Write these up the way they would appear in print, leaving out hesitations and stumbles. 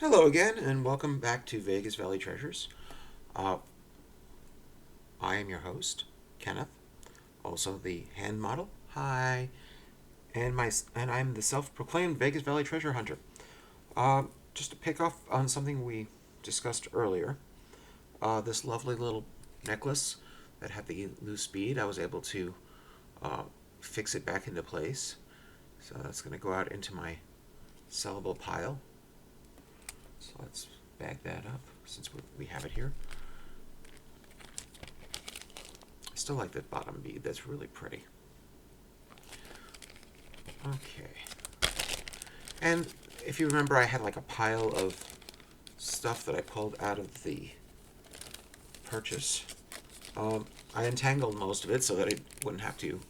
Hello again, and welcome back to Vegas Valley Treasures. Uh, I am your host, Kenneth, also the hand model. Hi, and I'm the self-proclaimed Vegas Valley Treasure Hunter. Just to pick off on something we discussed earlier, this lovely little necklace that had the loose bead, I was able to uh, fix it back into place. So that's going to go out into my sellable pile. So let's bag that up since we have it here. I still like that bottom bead. That's really pretty. Okay. And if you remember, I had like a pile of stuff that I pulled out of the purchase. I untangled most of it so that I wouldn't have to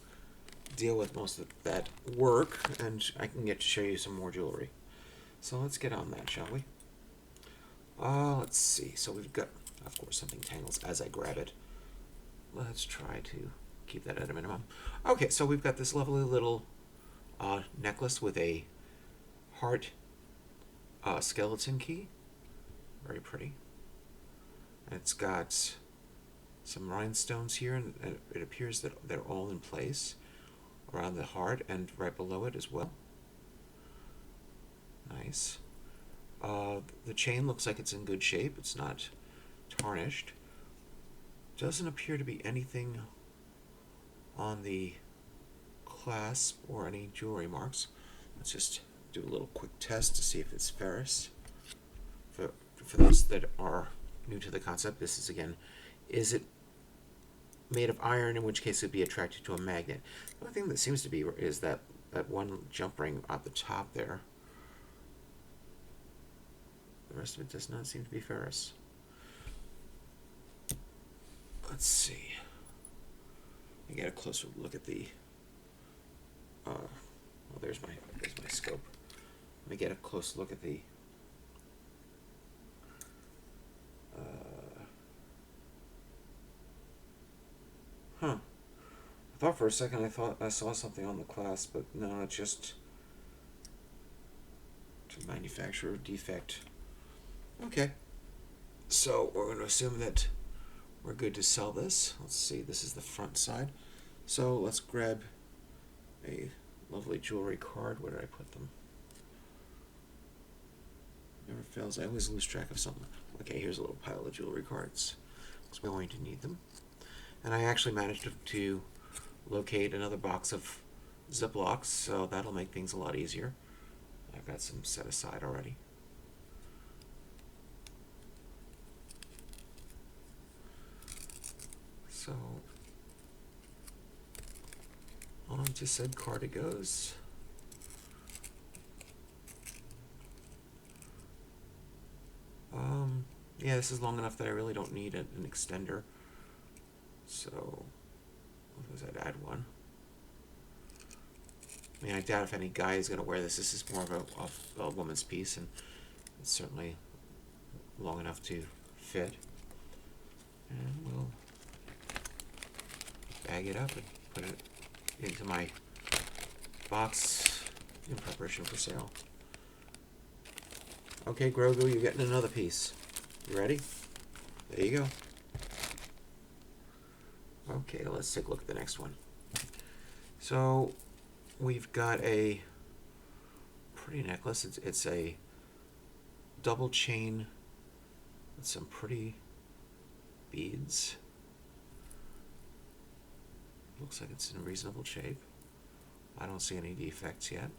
deal with most of that work, and I can get to show you some more jewelry. So let's get on that, shall we? Let's see. So we've got, of course, something tangles as I grab it. Let's try to keep that at a minimum. Okay, so we've got this lovely little necklace with a heart skeleton key. Very pretty. And it's got some rhinestones here, and it appears that they're all in place around the heart and right below it as well. Nice. The chain looks like it's in good shape. It's not tarnished. Doesn't appear to be anything on the clasp or any jewelry marks. Let's just do a little quick test to see if it's ferrous. For those that are new to the concept, this is again, is it made of iron, in which case it would be attracted to a magnet. The only thing that seems to be is that one jump ring at the top there. The rest of it does not seem to be ferrous. Let's see. Let me get a closer look at the. Well, there's my scope. Let me get a close look at the. I thought for a second I saw something on the clasp, but no, it's just a manufacturer defect. Okay. So we're going to assume that we're good to sell this. Let's see, this is the front side. So let's grab a lovely jewelry card. Where did I put them? Never fails. I always lose track of something. Okay, here's a little pile of jewelry cards, because we're going to need them. And I actually managed to locate another box of Ziplocs, so that'll make things a lot easier. I've got some set aside already. So onto said card it goes. Yeah, this is long enough that I really don't need an extender. So I'd add one. I mean, I doubt if any guy is going to wear this. This is more of a woman's piece, and it's certainly long enough to fit. And we'll bag it up and put it into my box in preparation for sale. Okay, Grogu, you're getting another piece. You ready? There you go. Okay, let's take a look at the next one. So we've got a pretty necklace. It's a double chain with some pretty beads. Looks like it's in reasonable shape. I don't see any defects yet.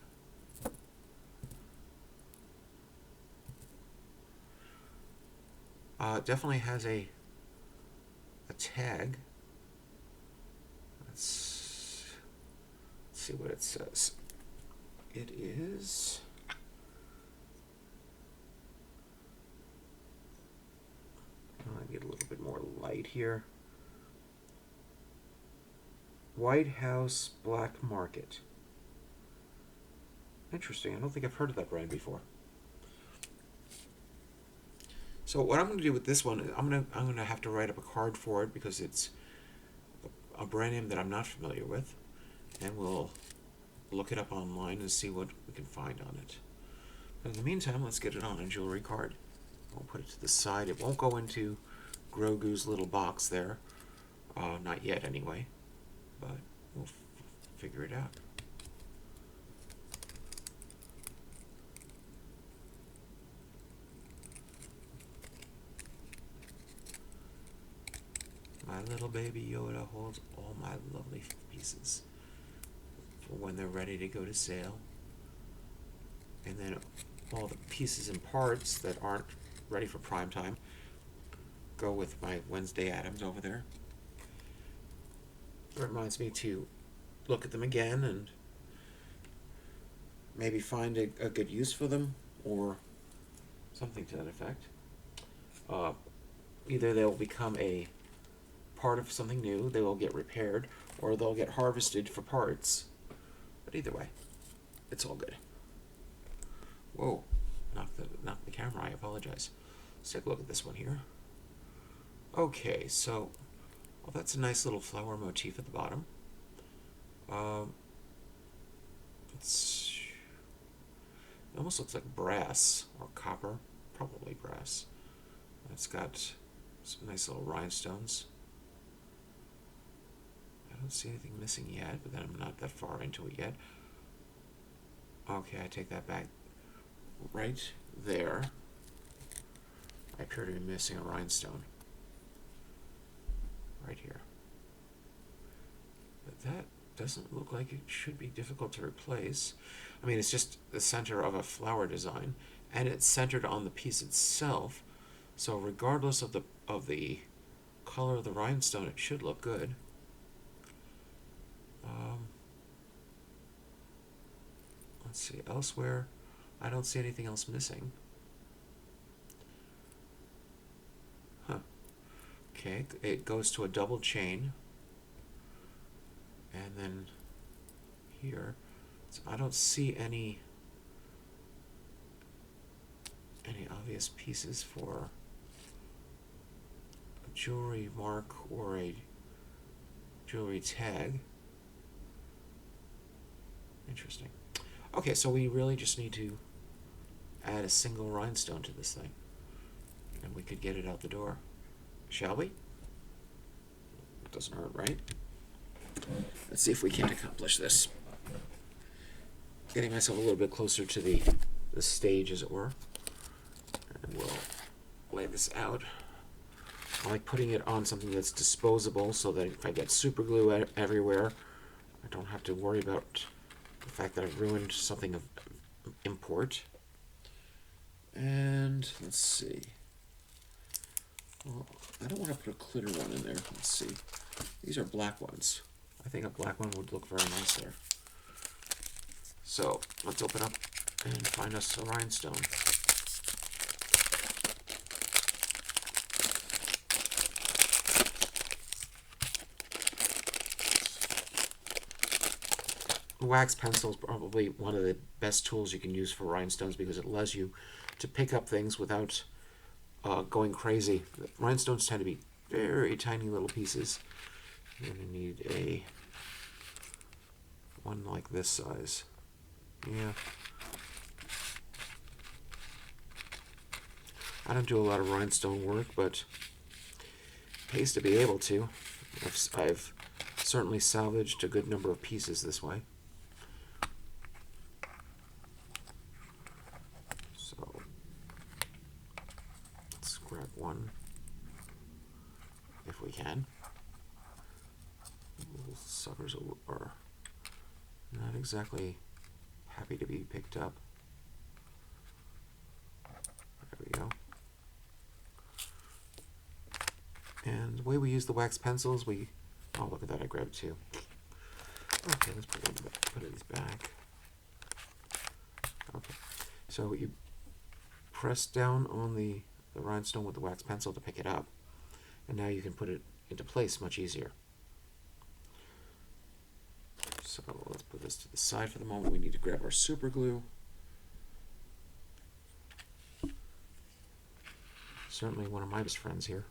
It definitely has a tag. Let's see what it says. It is I get a little bit more light here. White House Black Market. Interesting. I don't think I've heard of that brand before. So what I'm going to do with this one, I'm going to have to write up a card for it because it's a brand name that I'm not familiar with, and we'll look it up online and see what we can find on it. In the meantime, let's get it on a jewelry card. We'll put it to the side. It won't go into Grogu's little box there. Not yet, anyway. But we'll figure it out. My little baby Yoda holds all my lovely pieces for when they're ready to go to sale. And then all the pieces and parts that aren't ready for prime time go with my Wednesday Addams over there. It reminds me to look at them again and maybe find a good use for them or something to that effect. Either they'll become a part of something new, they will get repaired, or they'll get harvested for parts. But either way, it's all good. Whoa, knocked the camera, I apologize. Let's take a look at this one here. Okay, so, well, that's a nice little flower motif at the bottom. It almost looks like brass or copper, probably brass. It's got some nice little rhinestones. I don't see anything missing yet, but then I'm not that far into it yet. Okay, I take that back. Right there, I appear to be missing a rhinestone. Right here. But that doesn't look like it should be difficult to replace. I mean, it's just the center of a flower design, and it's centered on the piece itself. So regardless of the color of the rhinestone, it should look good. Let's see, elsewhere, I don't see anything else missing. Huh. Okay, it goes to a double chain. And then here, so I don't see any obvious pieces for a jewelry mark or a jewelry tag. Interesting. Okay, so we really just need to add a single rhinestone to this thing, and we could get it out the door. Shall we? It doesn't hurt, right? Let's see if we can accomplish this. Getting myself a little bit closer to the stage, as it were. And we'll lay this out. I like putting it on something that's disposable so that if I get super glue everywhere, I don't have to worry about the fact that I've ruined something of import. And let's see. Well, I don't want to put a glitter one in there. Let's see. These are black ones. I think a black one would look very nice there. So let's open up and find us a rhinestone. Wax pencil is probably one of the best tools you can use for rhinestones because it allows you to pick up things without going crazy. Rhinestones tend to be very tiny little pieces. You're going to need one like this size. Yeah. I don't do a lot of rhinestone work, but it pays to be able to. I've certainly salvaged a good number of pieces this way. So let's grab one if we can. Little suckers are not exactly happy to be picked up. There we go. And the way we use the wax pencils, oh, look at that, I grabbed two. Okay, let's put these back. Okay, so you press down on the rhinestone with the wax pencil to pick it up, and now you can put it into place much easier. So let's put this to the side for the moment. We need to grab our super glue. Certainly one of my best friends here.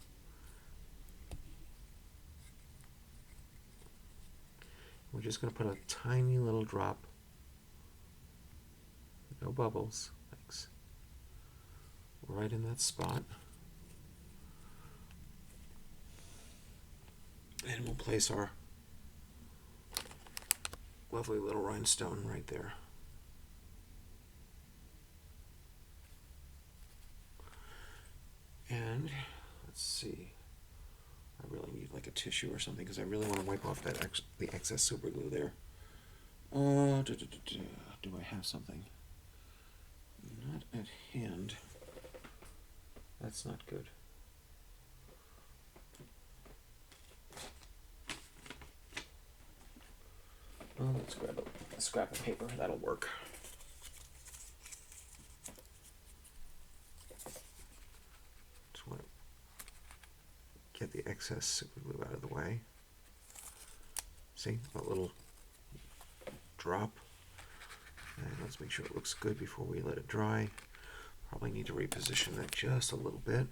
We're just going to put a tiny little drop. No bubbles. Thanks. right in that spot. And we'll place our lovely little rhinestone right there. And let's see. I really need like a tissue or something because I really want to wipe off that the excess super glue there. Do I have something? Not at hand. That's not good. Well, let's grab a scrap of paper. That'll work. Just want to get the excess super glue out of the way. See, a little drop. And let's make sure it looks good before we let it dry. Probably need to reposition that just a little bit.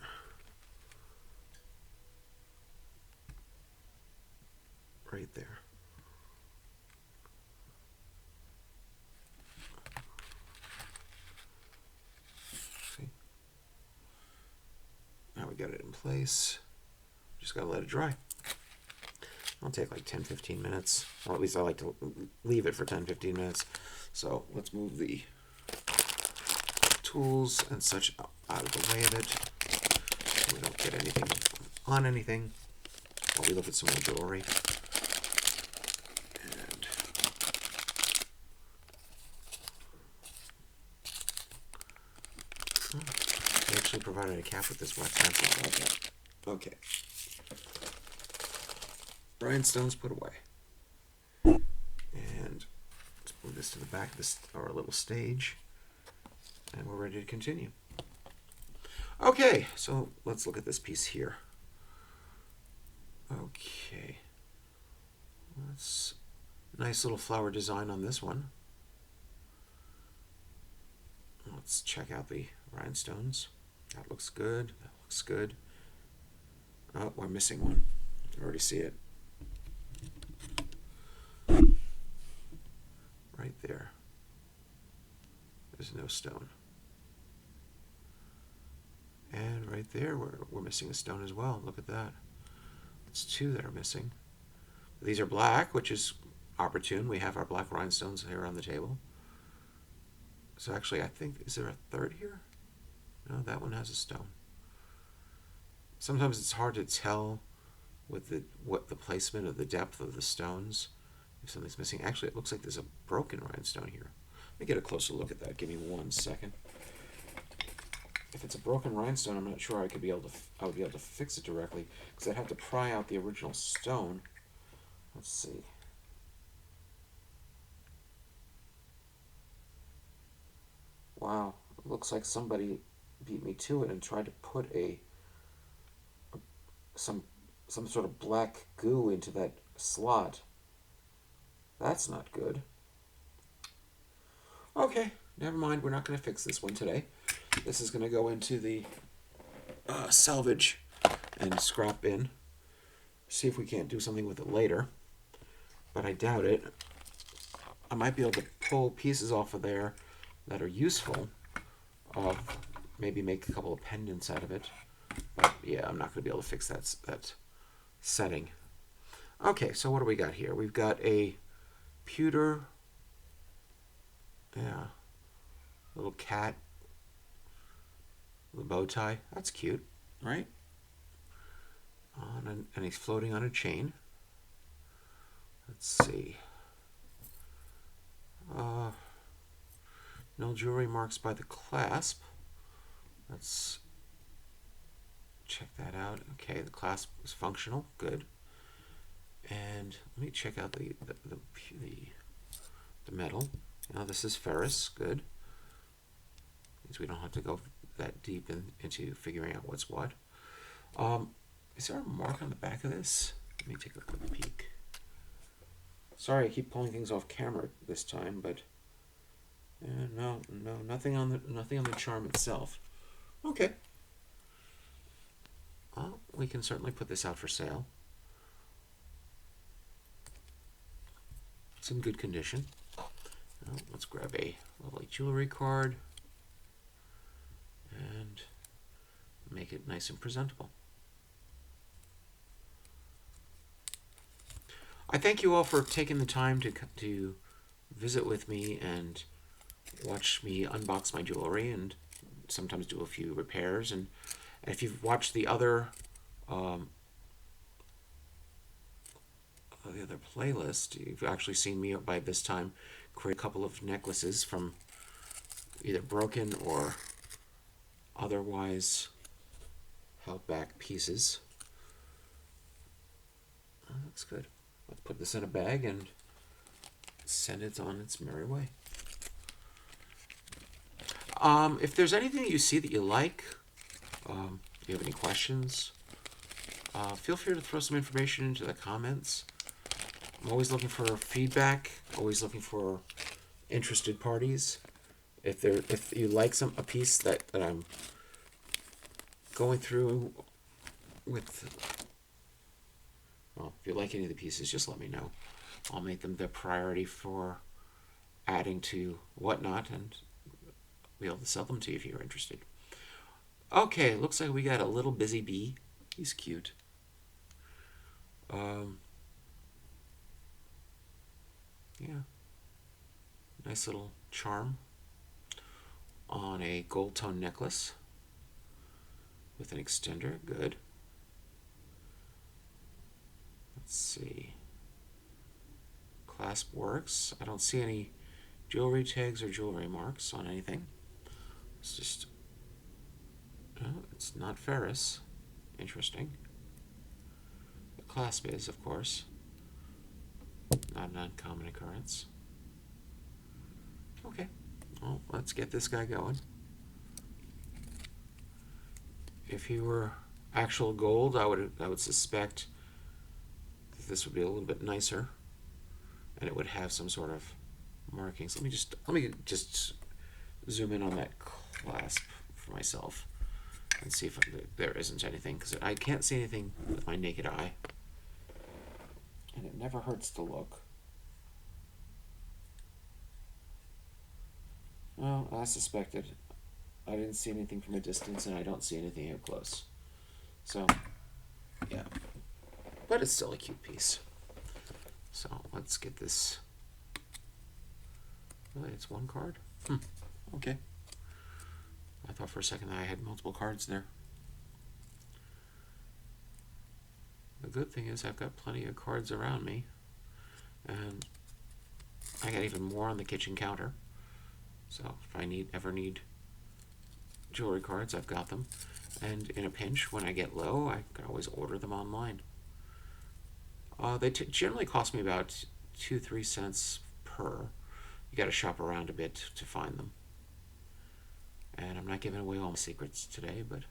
Right there. See? Now we got it in place. Just gotta let it dry. It'll take like 10-15 minutes. Or at least I like to leave it for 10-15 minutes. So let's move the tools and such out of the way of it so we don't get anything on anything while we look at some more jewelry. And they actually provided a cap with this wax pencil. Okay. Rhinestones put away. And let's move this to the back of our little stage. And we're ready to continue. Okay, so let's look at this piece here. Okay. Nice little flower design on this one. Let's check out the rhinestones. That looks good. That looks good. Oh, we're missing one. I already see it. Right there. There's no stone. And right there, we're missing a stone as well. Look at that. It's two that are missing. These are black, which is opportune. We have our black rhinestones here on the table. So actually, I think, is there a third here? No, that one has a stone. Sometimes it's hard to tell with what the placement of the depth of the stones. If something's missing. Actually, it looks like there's a broken rhinestone here. Let me get a closer look at that. Give me 1 second. If it's a broken rhinestone, I'm not sure I would be able to fix it directly because I'd have to pry out the original stone. Let's see. Wow, it looks like somebody beat me to it and tried to put some sort of black goo into that slot. That's not good. Okay, never mind. We're not going to fix this one today. This is going to go into the salvage and scrap bin. See if we can't do something with it later. But I doubt it. I might be able to pull pieces off of there that are useful. Maybe make a couple of pendants out of it. But yeah, I'm not going to be able to fix that setting. Okay, so what do we got here? We've got a pewter, little cat with a bow tie. That's cute, right? And he's floating on a chain. Let's see. No jewelry marks by the clasp. Let's check that out. Okay, the clasp is functional. Good. And let me check out the metal. Now this is ferrous. Good. Means we don't have to go that deep into figuring out what's what. Is there a mark on the back of this? Let me take a quick peek. Sorry, I keep pulling things off camera this time, but no, nothing on the charm itself. Okay. Well, we can certainly put this out for sale. It's in good condition. Now, let's grab a lovely jewelry card. And make it nice and presentable. I thank you all for taking the time to visit with me and watch me unbox my jewelry and sometimes do a few repairs. And if you've watched the other playlist, you've actually seen me by this time create a couple of necklaces from either broken or otherwise held back pieces. Oh, that's good. Let's put this in a bag and send it on its merry way. If there's anything you see that you like, you have any questions, feel free to throw some information into the comments. I'm always looking for feedback, always looking for interested parties. If you like a piece that I'm going through with, well, if you like any of the pieces, just let me know. I'll make them the priority for adding to Whatnot and be able to sell them to you if you're interested. Okay, looks like we got a little busy bee. He's cute. Yeah. Nice little charm on a gold tone necklace with an extender. Good. Let's see. Clasp works. I don't see any jewelry tags or jewelry marks on anything. It's just, oh, it's not ferrous. Interesting. The clasp is, of course, not an uncommon occurrence. Okay, well, let's get this guy going. If he were actual gold, I would suspect that this would be a little bit nicer, and it would have some sort of markings. Let me just zoom in on that clasp for myself and see if there isn't anything, because I can't see anything with my naked eye, and it never hurts to look. Well, I suspected. I didn't see anything from a distance, and I don't see anything up close. So, yeah. But it's still a cute piece. So, let's get this. Really, it's one card? Okay. I thought for a second that I had multiple cards there. The good thing is I've got plenty of cards around me. And I got even more on the kitchen counter. So if I ever need jewelry cards, I've got them. And in a pinch, when I get low, I can always order them online. They generally cost me about 2-3 cents per. You got to shop around a bit to find them. And I'm not giving away all my secrets today, but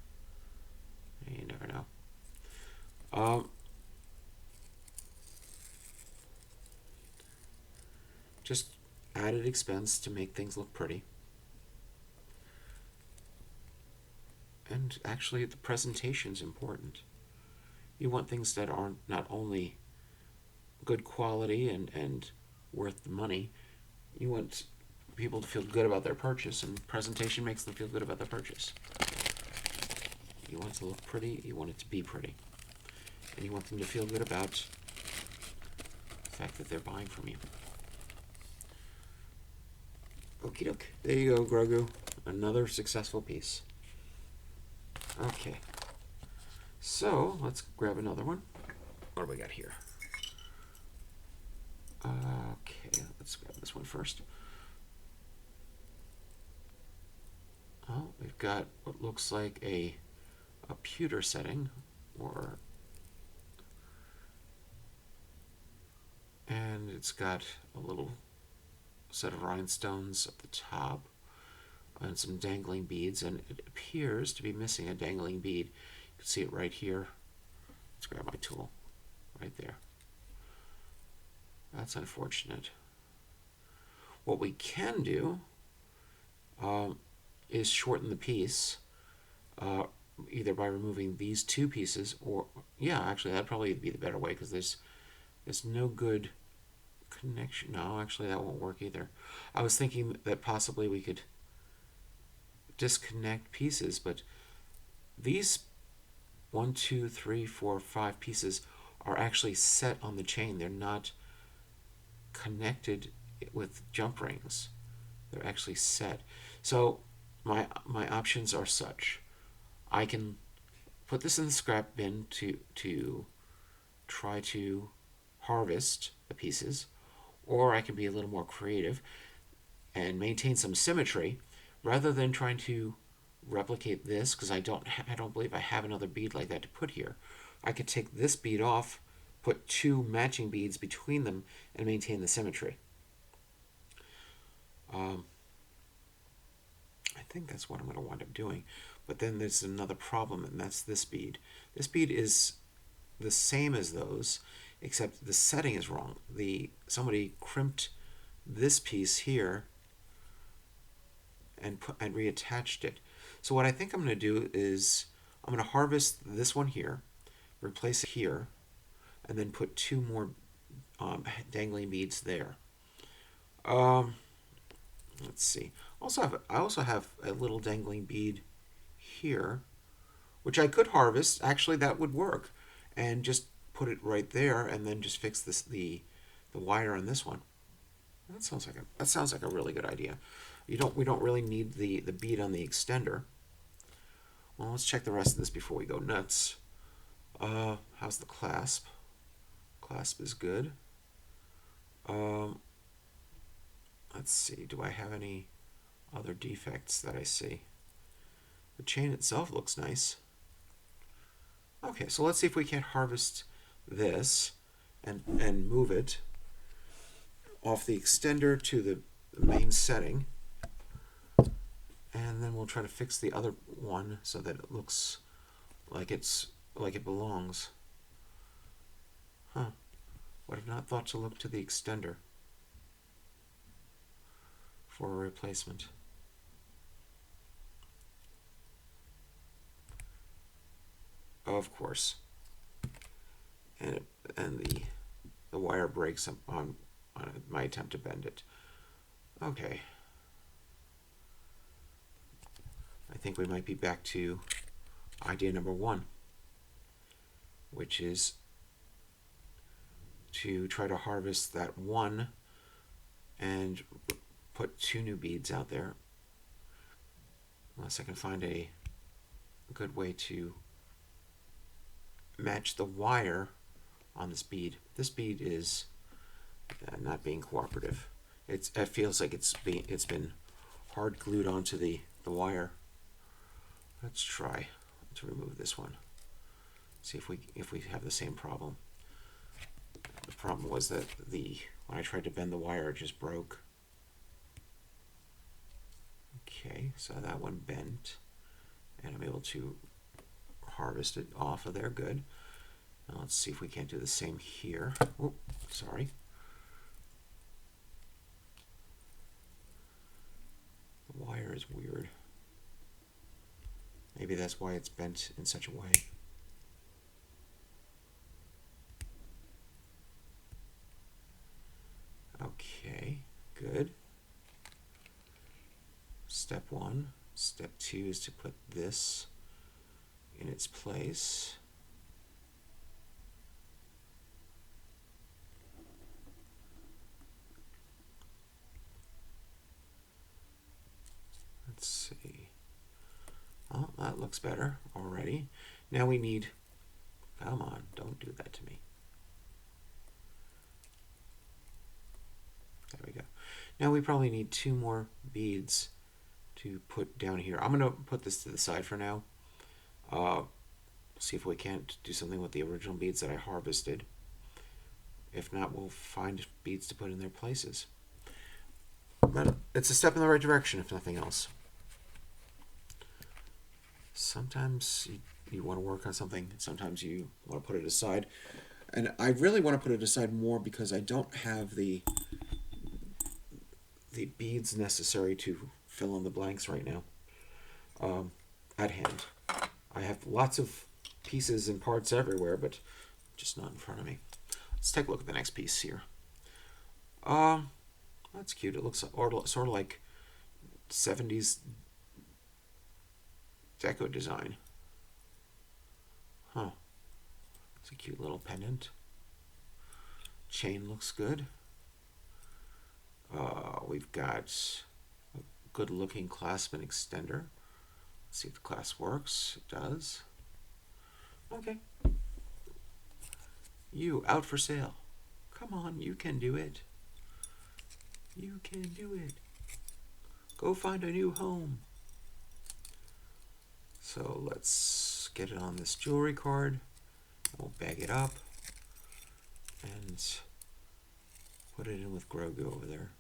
you never know. Just added expense to make things look pretty. And actually, the presentation's important. You want things that aren't not only good quality and worth the money, you want people to feel good about their purchase, and presentation makes them feel good about their purchase. You want it to look pretty, you want it to be pretty. And you want them to feel good about the fact that they're buying from you. Okie doke. There you go, Grogu. Another successful piece. Okay. So, let's grab another one. What do we got here? Okay, let's grab this one first. Oh, we've got what looks like a pewter setting, and it's got a little set of rhinestones at the top and some dangling beads, and it appears to be missing a dangling bead. You can see it right here. Let's grab my tool right there. That's unfortunate. What we can do is shorten the piece, either by removing these two pieces, or yeah, actually that'd probably be the better way, because there's no good connection. No, actually that won't work either. I was thinking that possibly we could disconnect pieces, but these 1, 2, 3, 4, 5 pieces are actually set on the chain. They're not connected with jump rings. They're actually set. So my options are such. I can put this in the scrap bin to try to harvest the pieces, or I can be a little more creative and maintain some symmetry rather than trying to replicate this, because I don't believe I have another bead like that to put here. I could take this bead off, put 2 matching beads between them, and maintain the symmetry. I think that's what I'm going to wind up doing. But then there's another problem, and that's this bead. This bead is the same as those, except the setting is wrong. Somebody crimped this piece here and reattached it. So what I think I'm going to do is I'm going to harvest this one here, replace it here, and then put 2 more dangling beads there. Let's see. I also have a little dangling bead here, which I could harvest. Actually, that would work, and just put it right there, and then just fix the wire on this one. That sounds like a really good idea. We don't really need the bead on the extender. Well, let's check the rest of this before we go nuts. How's the clasp? Clasp is good. Let's see. Do I have any other defects that I see? The chain itself looks nice. Okay, so let's see if we can't harvest this and move it off the extender to the main setting. And then we'll try to fix the other one so that it looks like it belongs. Huh. Would have not thought to look to the extender for a replacement. Of course. And the wire breaks on my attempt to bend it. Okay. I think we might be back to idea number 1, which is to try to harvest that one and put 2 new beads out there. Unless I can find a good way to match the wire on this bead. This bead is not being cooperative. It feels like it's been hard glued onto the wire. Let's try to remove this one. See if we have the same problem. The problem was that when I tried to bend the wire, it just broke. Okay, so that one bent, and I'm able to harvest it off of there. Good. Now let's see if we can't do the same here. Oh, sorry. The wire is weird. Maybe that's why it's bent in such a way. Okay, good. Step 1. Step 2 is to put this in its place. Let's see. Oh, that looks better already. Now we need, come on, don't do that to me. There we go. Now we probably need 2 more beads to put down here. I'm going to put this to the side for now. See if we can't do something with the original beads that I harvested. If not, we'll find beads to put in their places. But it's a step in the right direction, if nothing else. Sometimes you want to work on something, sometimes you want to put it aside. And I really want to put it aside more because I don't have the beads necessary to fill in the blanks right now at hand. I have lots of pieces and parts everywhere, but just not in front of me. Let's take a look at the next piece here. That's cute. It looks sort of like 70s deco design. Huh. It's a cute little pendant. Chain looks good. We've got a good looking clasp and extender. Let's see if the clasp works. It does. Okay. You, out for sale. Come on, you can do it. You can do it. Go find a new home. So let's get it on this jewelry card. We'll bag it up and put it in with Grogu over there.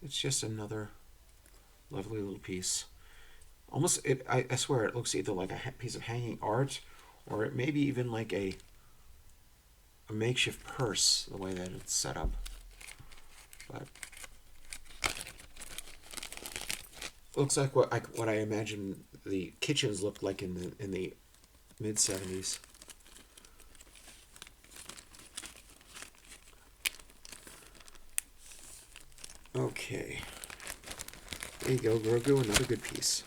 It's just another lovely little piece. Almost, I swear, it looks either like a piece of hanging art, or it may be even like a makeshift purse, the way that it's set up. But looks like what I imagine the kitchens looked like in the mid-70s. Okay. There you go, Grogu, another good piece.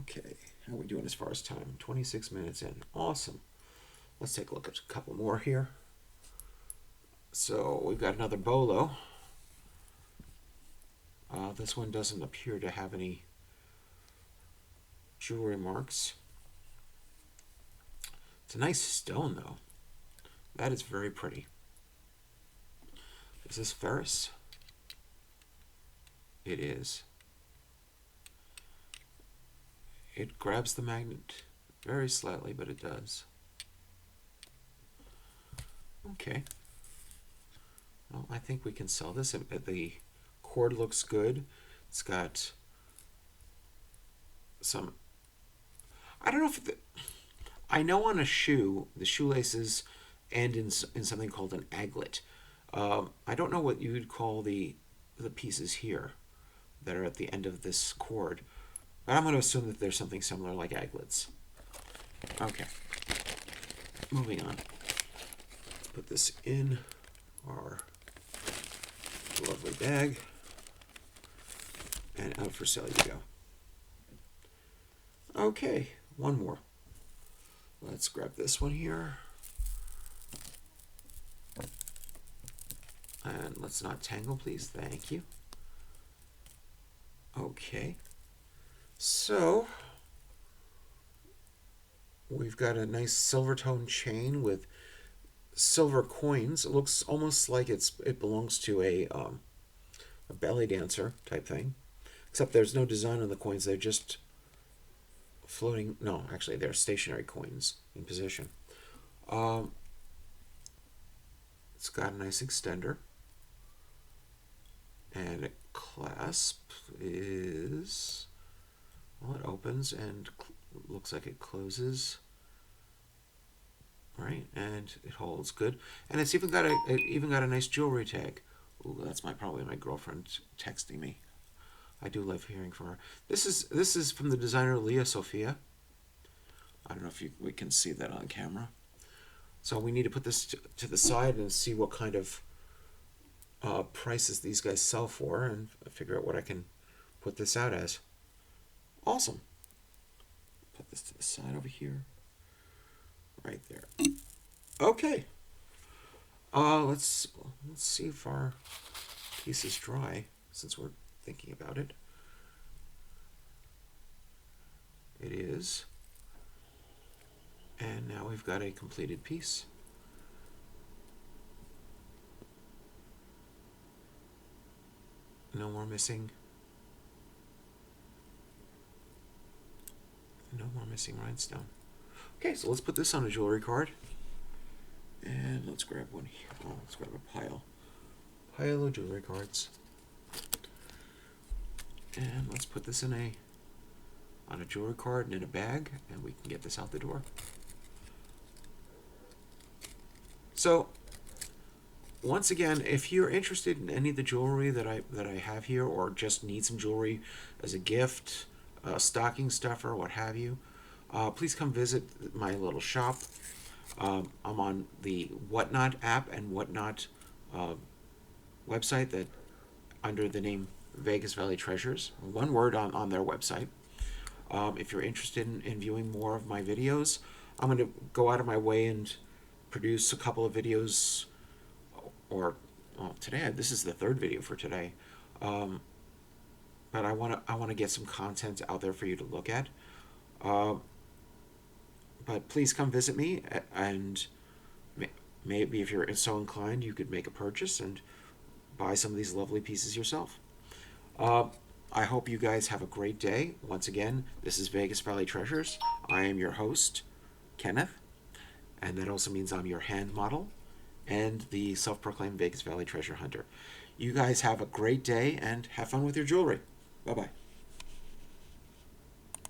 Okay, how are we doing as far as time? 26 minutes in. Awesome. Let's take a look at a couple more here. So we've got another bolo. This one doesn't appear to have any jewelry marks. It's a nice stone, though. That is very pretty. Is this ferrous? It is. It grabs the magnet very slightly, but it does. Okay. Well, I think we can sell this. The cord looks good. It's got some... I don't know if... I know on a shoe, the shoelaces end in something called an aglet. I don't know what you would call the pieces here that are at the end of this cord. But I'm going to assume that there's something similar like aglets. Okay. Moving on. Let's put this in our lovely bag. And out for sale you go. Okay, one more. Let's grab this one here. And let's not tangle, please. Thank you. Okay. So, we've got a nice silver tone chain with silver coins. It looks almost like it belongs to a belly dancer type thing. Except there's no design on the coins. They're just floating. No, actually, they're stationary coins in position. It's got a nice extender. And a clasp is... Well, it opens and looks like it closes. Right, and it holds good. And it's even got a nice jewelry tag. Ooh, that's probably my girlfriend texting me. I do love hearing from her. This is from the designer Leah Sophia. I don't know if we can see that on camera. So we need to put this to the side and see what kind of prices these guys sell for, and figure out what I can put this out as. Awesome. Put this to the side over here. Right there. Okay. Let's see if our piece is dry, since we're thinking about it. It is. And now we've got a completed piece. No more missing. No more missing rhinestone. Okay, so let's put this on a jewelry card. And let's grab one here. Oh, let's grab a pile of jewelry cards. And let's put this on a jewelry card and in a bag, and we can get this out the door. So, once again, if you're interested in any of the jewelry that I have here, or just need some jewelry as a gift, stocking stuffer, what have you, please come visit my little shop. I'm on the Whatnot app and Whatnot website that under the name Vegas Valley Treasures. One word on their website. If you're interested in viewing more of my videos, I'm going to go out of my way and produce a couple of videos. Or well, today this is the third video for today. But I want to get some content out there for you to look at. But please come visit me, and maybe if you're so inclined, you could make a purchase and buy some of these lovely pieces yourself. I hope you guys have a great day. Once again, this is Vegas Valley Treasures. I am your host, Kenneth, and that also means I'm your hand model and the self-proclaimed Vegas Valley Treasure Hunter. You guys have a great day and have fun with your jewelry. Bye-bye.